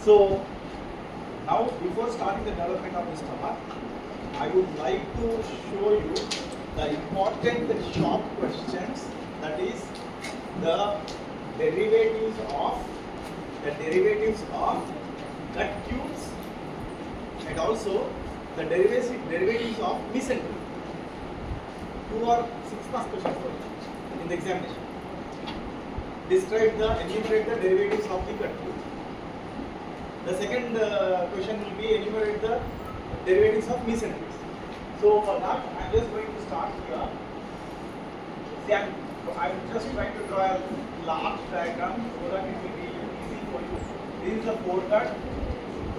So now, before starting the development of the stomach, I would like to show you the important short questions, that is the derivatives of gut tubes, and also the derivatives of mesentery. 2 or 6 marks questions for you in the examination. Enumerate the derivatives of the gut tube. The second question will be enumerate the derivatives of mesenteries. So for that, I am just going to start here. See, I am just trying to draw a large diagram so that it will be easy for you. This is the foregut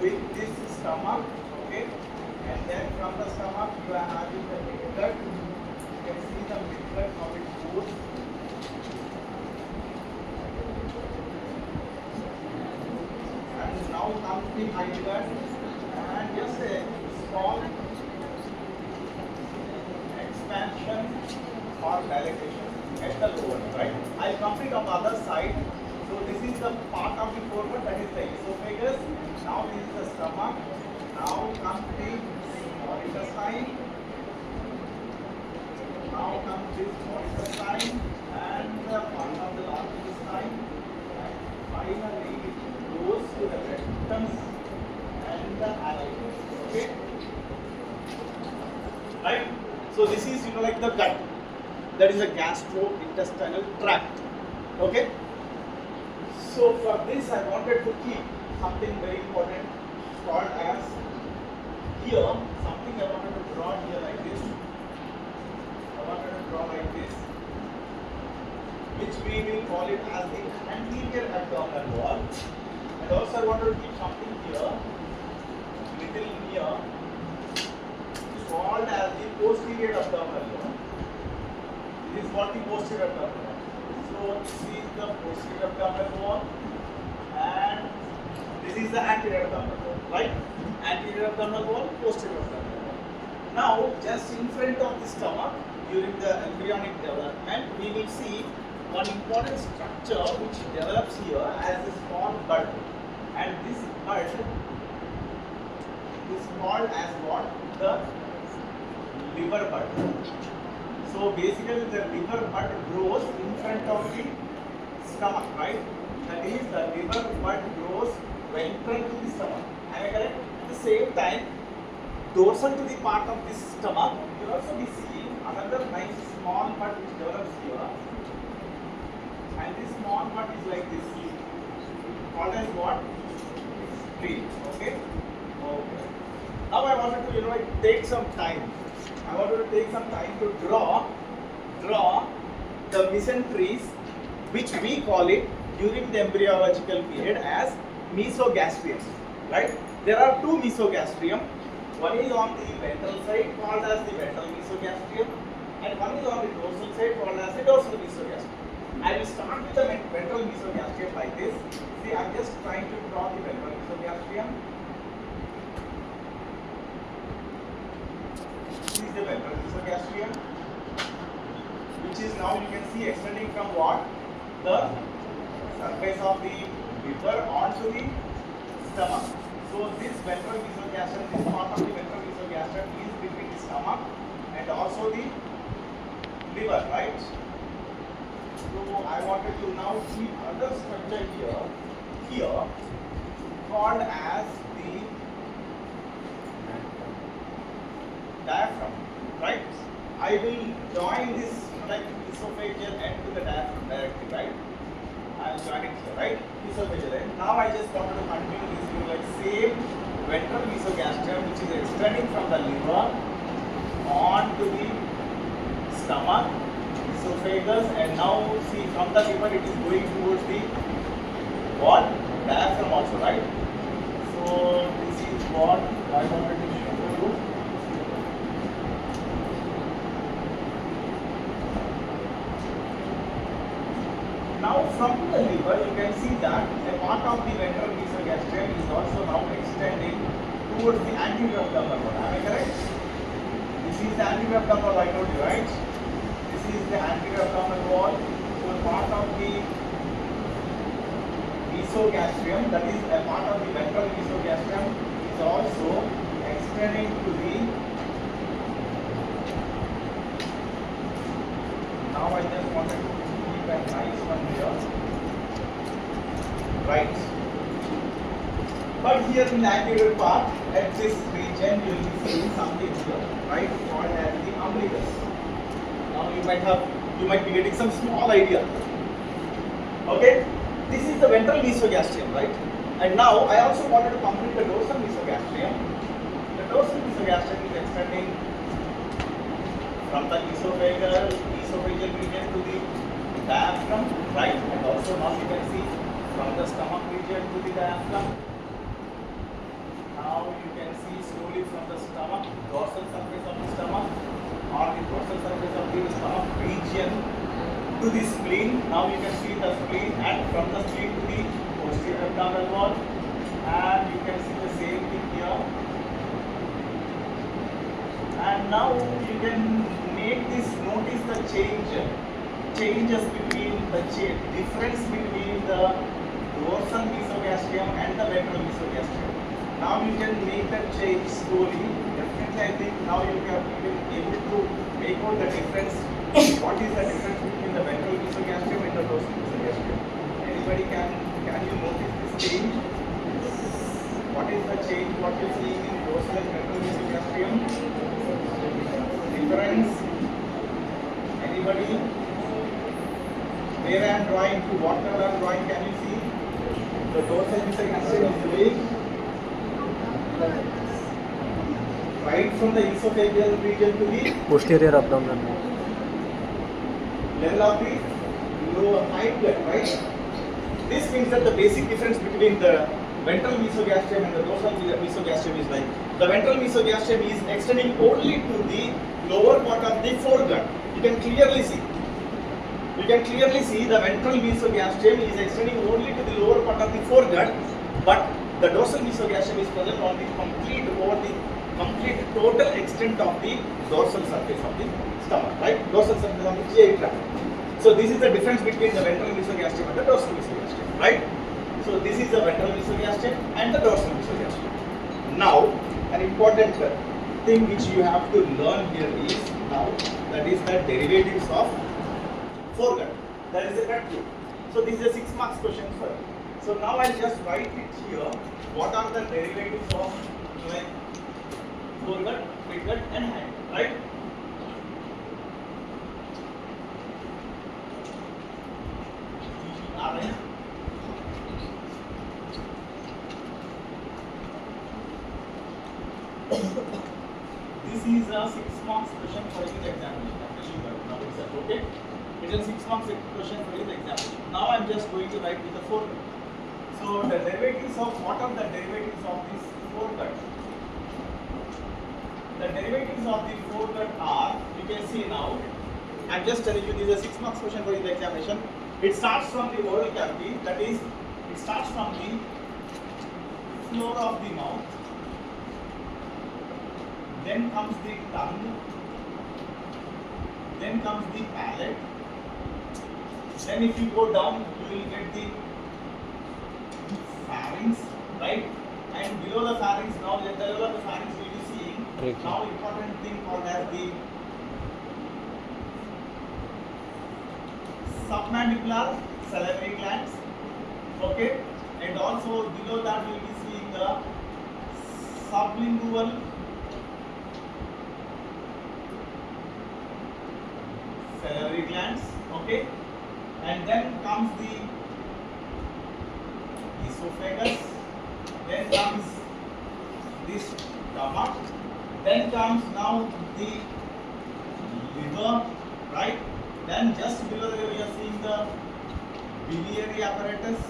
with this stomach, okay, and then from the stomach you are having the midgut. You can see the midgut how it goes. And now comes the hindgut, and just a small expansion or dilatation at the lower, right? I'll complete on the other side. So this is the part of the foregut, that is the esophagus. Now this is the stomach. Now comes the small intestine. Now comes this small intestine and the part of the large intestine. And finally it goes to the rectum and the anus. Okay? Right? So this is like the gut. That is a gastrointestinal tract. Okay? So for this I wanted to keep something very important called as here, something I wanted to draw here like this. I wanted to draw like this, which we will call it as the anterior abdominal wall. And also I wanted to keep something here, little here, called as the posterior abdominal wall. This is what the posterior abdominal wall. So this is the posterior abdominal wall, and this is the anterior abdominal wall, right? Anterior abdominal wall, posterior abdominal wall. Now, just in front of the stomach, during the embryonic development, we will see one important structure which develops here as a small bud, and this bud is called as what? The liver bud. So basically the liver bud grows in front of the stomach, right? That is, the liver bud grows ventral to the stomach. Am I correct? At the same time, dorsal to the part of the stomach, you will also be seeing another nice small bud which develops here. And this small bud is like this, called as what? Spleen. Okay? Okay. Now I wanted to take some time. I wanted to take some time to draw the mesenteries, which we call it during the embryological period as mesogastrium, right? There are two mesogastrium. One is on the ventral side called as the ventral mesogastrium, and one is on the dorsal side called as the dorsal mesogastrium. I will start with the ventral mesogastrium like this. See, I am just trying to draw the ventral mesogastrium. This is the ventral mesogastrium, which is now you can see extending from what? The surface of the liver onto the stomach. So this ventral mesogastrium, this part of the ventral mesogastrium is between the stomach and also the liver, right? So I wanted to now see other structure here called as the diaphragm, right? I will join this like esophageal end to the diaphragm directly, right? I will join it here, right? Esophageal end. Now I just wanted to continue this view like same ventral mesogastrium, which is extending from the liver on to the stomach, esophagus, and now see from the liver it is going towards the what? Diaphragm also, right? So this is what I wanted to show you. Now from the liver you can see that a part of the ventral mesogastrium is also now extending towards the anterior abdominal wall. Am I correct? This is the anterior abdominal wall, I told you, right? This is the anterior abdominal wall. So part of the mesogastrium, that is a part of the ventral mesogastrium, is also extending to the. Now I just wanted to keep a nice one here. Right. But here in the anterior part, at this region, you will be seeing something here, right, called as the umbilicus. Now you might be getting some small idea. Okay, this is the ventral mesogastrium, right? And now I also wanted to complete the dorsal mesogastrium. The dorsal mesogastrium is extending from the esophageal region to the diaphragm, right? And also now you can see from the stomach region to the diaphragm. Now you can see slowly from the stomach, dorsal surface of the stomach, or the dorsal surface of the stomach region to the spleen. Now you can see the spleen, and from the spleen to the posterior abdominal wall, and you can see the same thing here. And now you can make this, notice the changes between the difference between the dorsal mesogastrium and the ventral mesogastrium. Now you can make that change slowly. Definitely, I think now you can be able to make out the difference. What is the difference between the ventral mesogastrium and the dorsal mesogastrium? Anybody can you notice this change? What is the change? What you see in dorsal and ventral mesogastrium? Difference? Anybody? Where I am drawing to what color I am drawing? Can you see? The dorsal mesogastrium is doing. Right from the esophageal region to the posterior abdominal level of the lower hindgut, right? This means that the basic difference between the ventral mesogastrium and the dorsal mesogastrium is like the ventral mesogastrium is extending only to the lower part of the foregut. You can clearly see. The ventral mesogastrium is extending only to the lower part of the foregut, but the dorsal mesogastrium is present on the complete total extent of the dorsal surface of the stomach, right? Dorsal surface of the GI tract. So this is the difference between the ventral mesogastrium and the dorsal mesogastrium, right? So this is the ventral mesogastrium and the dorsal mesogastrium. Now, an important thing which you have to learn here is now that is the derivatives of foregut. That is the correct thing. So this is a 6 marks question for you. So now I'll just write it here. What are the derivatives of like foregut, midgut, and hand, right? This is a 6 marks question for you in the examination. Now it's okay. It is a 6 marks question for you in the examination. Now I'm just going to write with the foregut. So the derivatives of what are the derivatives of this foregut? The derivatives of the foregut are, you can see now, I'm just telling you this is a 6 marks question for you in the examination. It starts from the oral cavity, that is, it starts from the floor of the mouth, then comes the tongue, then comes the palate, then if you go down, you will get the pharynx, right? And below the pharynx, now the level of the pharynx we will be seeing. Now important thing called as the submandibular salivary glands, okay? And also below that we will be seeing the sublingual salivary glands, okay? And then comes the esophagus, then comes this stomach, then comes now the liver, right? Then just below the liver we are seeing the biliary apparatus,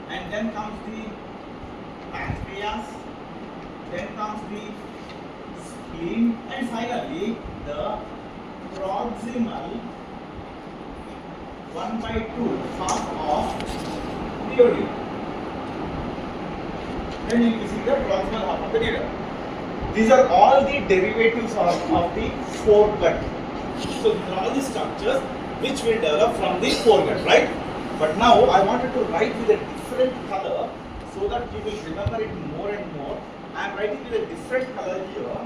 and then comes the pancreas, then comes the spleen, and finally the proximal 1/2 half of the duodenum. Then you will see the proximal half of the duodenum. These are all the derivatives of the foregut. So these are all the structures which will develop from the foregut, right? But now I wanted to write with a different color so that you will remember it more and more. I am writing with a different color here.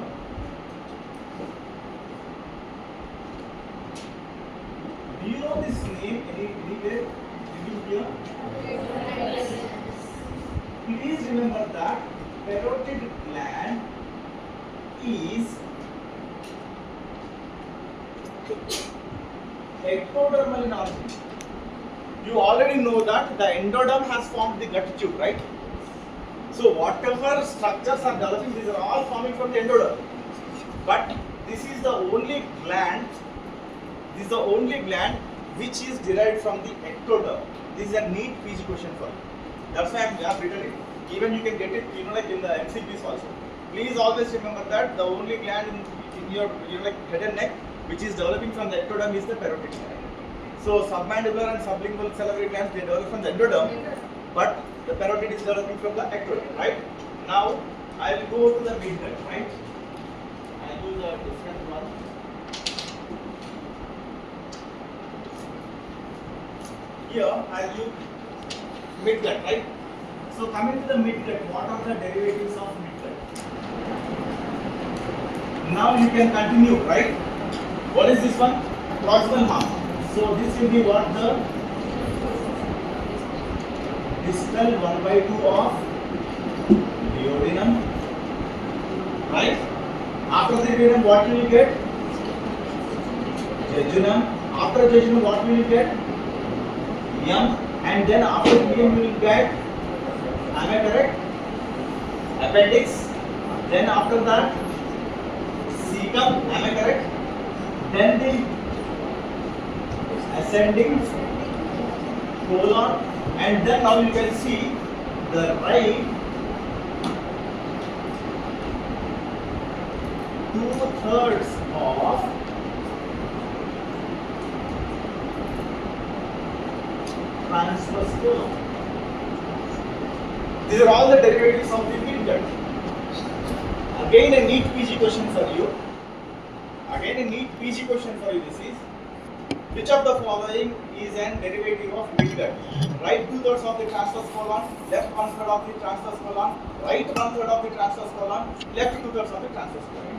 Do you know this name anywhere? Did you hear? Please remember that parotid gland is ectodermal in origin. You already know that the endoderm has formed the gut tube, right? So whatever structures are developing, these are all forming from the endoderm. But this is the only gland. This is the only gland which is derived from the ectoderm. This is a neat PG question for you. That's why I have written it. Even you can get it, like in the MCQs also. Please always remember that the only gland in your like head and neck which is developing from the ectoderm is the parotid gland. So submandibular and sublingual salivary glands, they develop from the endoderm, but the parotid is developing from the ectoderm, right? Now I will go to the midgut, right? I will do the different one. Here I will use midgut, right? So coming to the midgut, what are the derivatives of midgut? Now you can continue, right? What is this one? Proximal half. So this will be what the distal 1/2 of duodenum, right? After the duodenum, what will you get? Jejunum. After jejunum, what will you get? Yum. And then after yum, you will get, am I correct? Appendix. Then after that, cecum. Am I correct? Then the ascending colon, and then now you can see the right 2/3 of transverse colon. These are all the derivatives of the midgut. Again a neat PG question for you. This is, which of the following is an derivative of midgut? Right 2/3 of the transverse colon, left 1/3 of the transverse colon, right 1/3 of the transverse colon, left 2/3 of the transverse colon.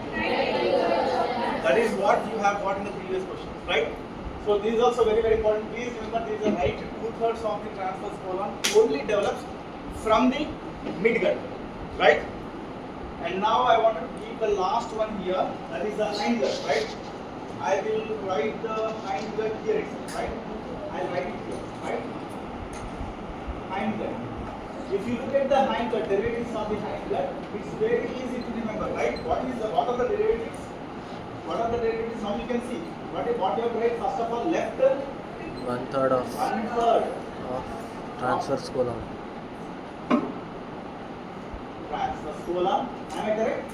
That is what you have got in the previous question, right? So this is also very, very important. Please remember, this is the right 2/3 of the transverse colon only develops from the midgut, right? And now I want to keep the last one here, that is the hindgut, right? I will write the hindgut here itself, right? I'll write it here, right? Hindgut. If you look at the hindgut, derivatives of the hindgut, it's very easy to remember, right? What are the derivatives? What are the derivatives? Now you can see. What you have to write? First of all, left 1/3 of transverse colon. Transverse colon. Am I correct?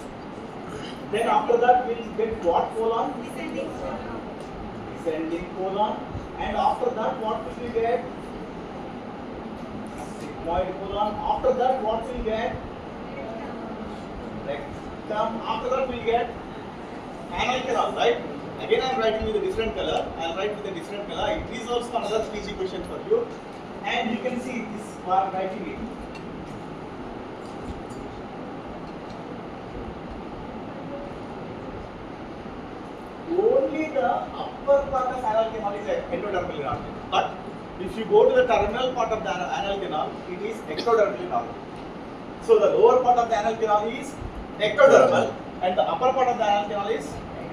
Then after that we'll get what colon? Descending colon. And after that what will we get? Sigmoid colon. After that what will we get? Rectum. After that we'll get anal canal, right? Again I am writing with a different color. I will write with a different color. It is also another PG question for you. And you can see this while writing it. Only the upper part of anal canal is endodermal in origin. But if you go to the terminal part of the anal canal, it is ectodermal in origin. So the lower part of the anal canal is ectodermal and the upper part of the anal canal is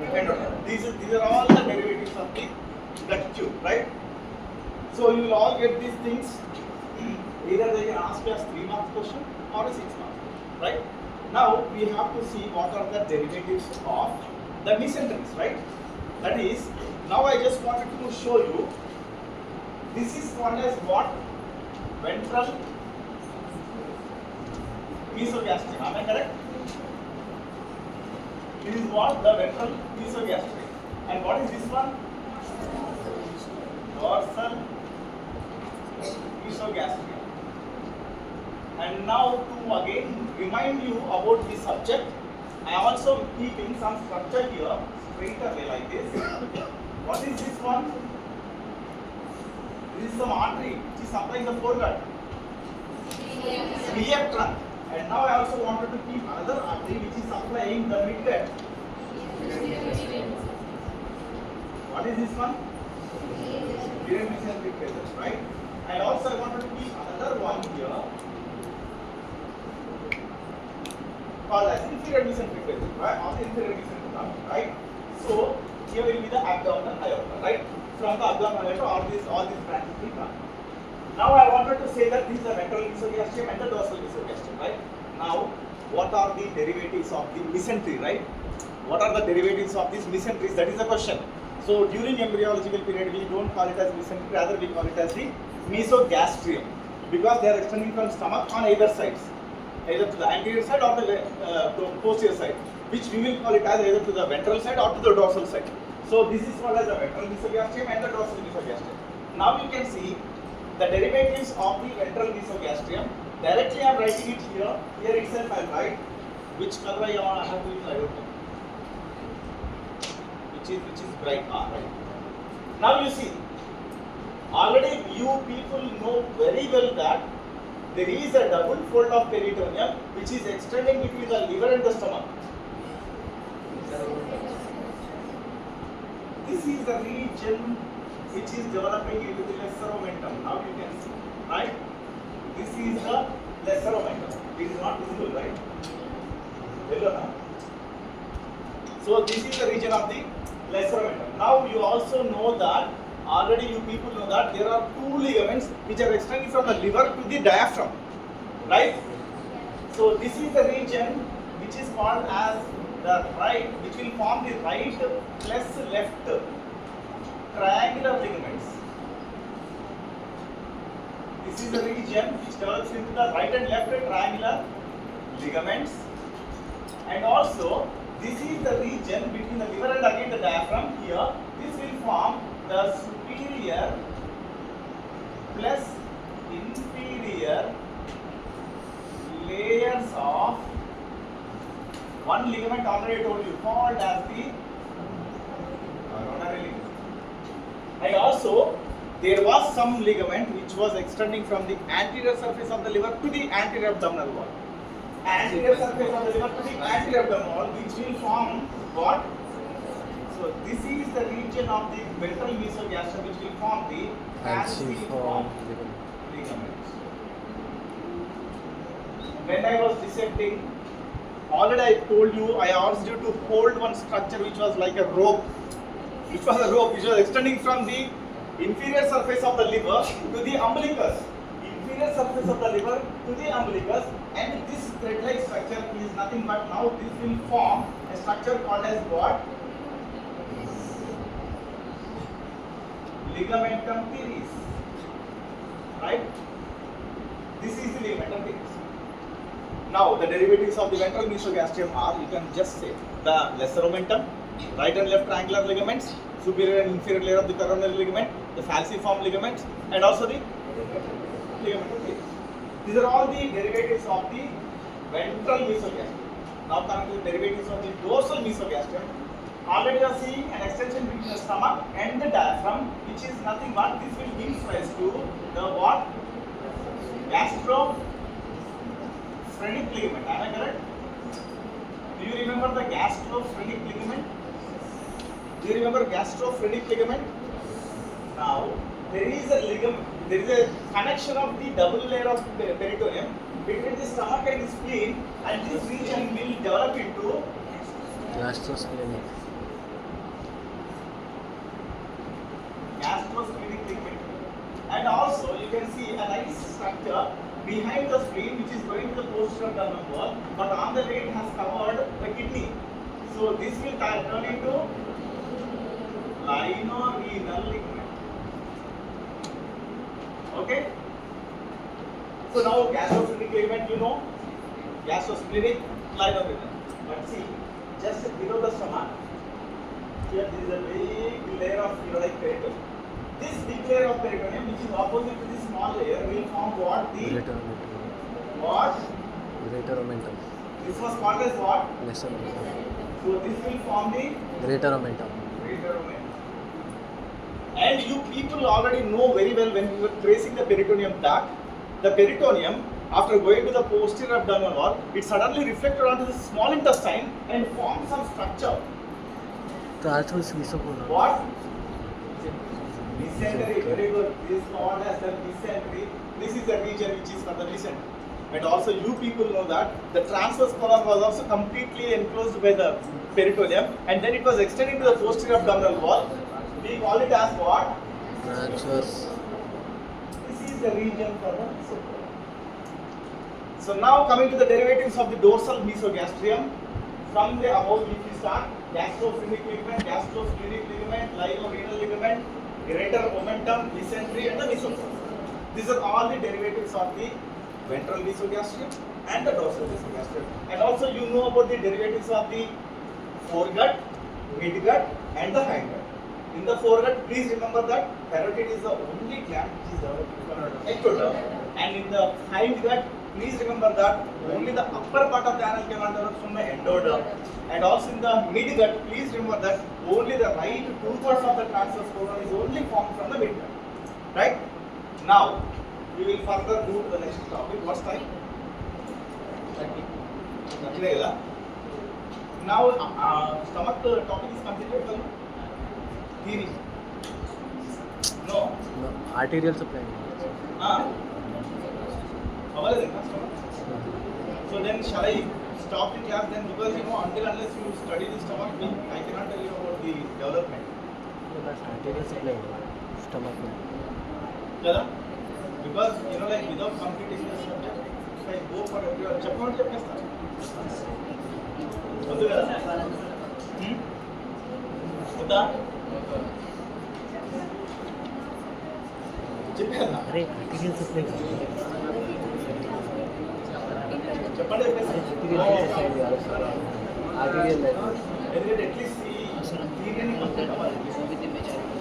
endodermal. These are all the derivatives of the gut tube, right? So you will all get these things. Either they can ask you as 3 marks question or a 6 marks, right? Now we have to see what are the derivatives of the mesenteries, right? That is, now I just wanted to show you, this is one as what? Ventral mesogastric, am I correct? This is what? The ventral mesogastric. And what is this one? Dorsal mesogastric. And now to again remind you about this subject, I am also keeping some structure here, straight away like this. What is this one? This is some artery which is supplying the foregut. Iliac trunk. And now I also wanted to keep another artery which is supplying the midgut. What is this one? Direct mesenteric vessels, right? And also I wanted to keep another one here called as inferior mesenteric vessel, right? Or inferior mesenteric artery, right? So here will be the abdominal aorta, right? From the abdominal aorta, all these branches will come. Now I wanted to say that this is the ventral mesogastrium and the dorsal mesogastrium, right? Now, what are the derivatives of the mesentery, right? What are the derivatives of these mesenteries? That is the question. So during embryological period, we don't call it as mesentery, rather we call it as the mesogastrium, because they are extending from stomach on either sides, either to the anterior side or the posterior side, which we will call it as either to the ventral side or to the dorsal side. So this is called as the ventral mesogastrium and the dorsal mesogastrium. Now you can see the derivatives of the ventral mesogastrium. Directly I am writing it here. Here itself I will write. Which color I have to use, I don't know. Which is bright. Right. Now you see, already you people know very well that there is a double fold of peritoneum which is extending between the liver and the stomach. This is the region which is developing into the lesser omentum. Now you can see, right? This is the lesser omentum. It is not visible, right? Yellow, huh? So this is the region of the lesser omentum. Now you also know that, already you people know that there are two ligaments which are extending from the liver to the diaphragm, right? So this is the region which is called as the right, which will form the right plus left triangular ligaments. This is the region which develops into the right and left triangular ligaments, and also this is the region between the liver and again the diaphragm. Here, this will form the superior plus inferior layers of one ligament. Already told you, called as the coronary ligament. And also there was some ligament which was extending from the anterior surface of the liver to the anterior abdominal wall. Anterior surface of the liver to the anterior abdominal wall, which will form what? So this is the region of the ventral mesogastrium which will form the falciform ligament. When I was dissecting, already I told you, I asked you to hold one structure which was like a rope. Which was a rope which was extending from the inferior surface of the liver to the umbilicus. Inferior surface of the liver to the umbilicus, and this thread-like structure is nothing but now this will form a structure called as what? Ligamentum teres. Right? This is the ligamentum teres. Now the derivatives of the ventral mesogastrium are, you can just say, the lesser omentum, right and left triangular ligaments, superior and inferior layer of the coronary ligament, the falciform ligaments, and also the ligamentum teres. These are all the derivatives of the ventral mesogastrium. Now coming to the derivatives of the dorsal mesogastrium. Already you are seeing an extension between the stomach and the diaphragm, which is nothing but this will give rise to the what? Gastrophrenic ligament. Am I correct? Do you remember the gastrophrenic ligament? Do you remember gastrophrenic ligament? Now there is a ligament. There is a connection of the double layer of peritoneum between the stomach and the spleen, and this region will develop into gastrosplenic. Gastrosplenic ligament. And also you can see a nice structure behind the spleen which is going to the posterior abdominal wall, but on the way it has covered the kidney. So this will turn into lienorenal ligament. Okay? So now gastrosplenic ligament, you know, gastrosplenic, lienorenal. But see, just below the stomach, here there is a big layer of like peritoneum. This big layer of peritoneum, which is opposite to this small layer, will form what? The Greater omentum. what? Greater omentum. This was called as what? Lesser omentum. So this will form the Greater omentum. greater omentum. And you people already know very well when we were tracing the peritoneum duct, the peritoneum, after going to the posterior abdominal wall, it suddenly reflected onto the small intestine and formed some structure. तो आज वो mesocolon. What? Mesentery, very good. This is called as the mesentery. This is the region which is for the mesentery. And also you people know that the transverse colon was also completely enclosed by the peritoneum, and then it was extending to the posterior abdominal wall. We call it as what? Transverse. This is the region for the mesocolon. So now coming to the derivatives of the dorsal mesogastrium. From the above, if we start, gastrosphenic ligament, ligorenal ligament, greater momentum, mesentery, and the mesocolon. These are all the derivatives of the ventral mesogastrium and the dorsal mesogastrium. And also you know about the derivatives of the foregut, midgut, and the hindgut. In the foregut, please remember that parotid is the only gland which is developed ectoderm. And in the hindgut, please remember that only the upper part of the anal cavern develops from the endoderm. And also in the midgut, please remember that only the right 2/3 of the transverse colon is only formed from the midgut. Right? Now, we will further go to the next topic. What's time? 30. Now, stomach topic is completed for you? Theory? No? No, arterial supply. So then shall I stop the class then, because until unless you study the stomach, I cannot tell you about the development. No, that's arterial supply. Stomach. Kada? Because like without completing the subject, if I go for everyone, చెప్పేస్తా వద్దు కదా వద్దా చెప్పేదా अरे arterial supply. చెప్పండి Arterial supply. Arterial.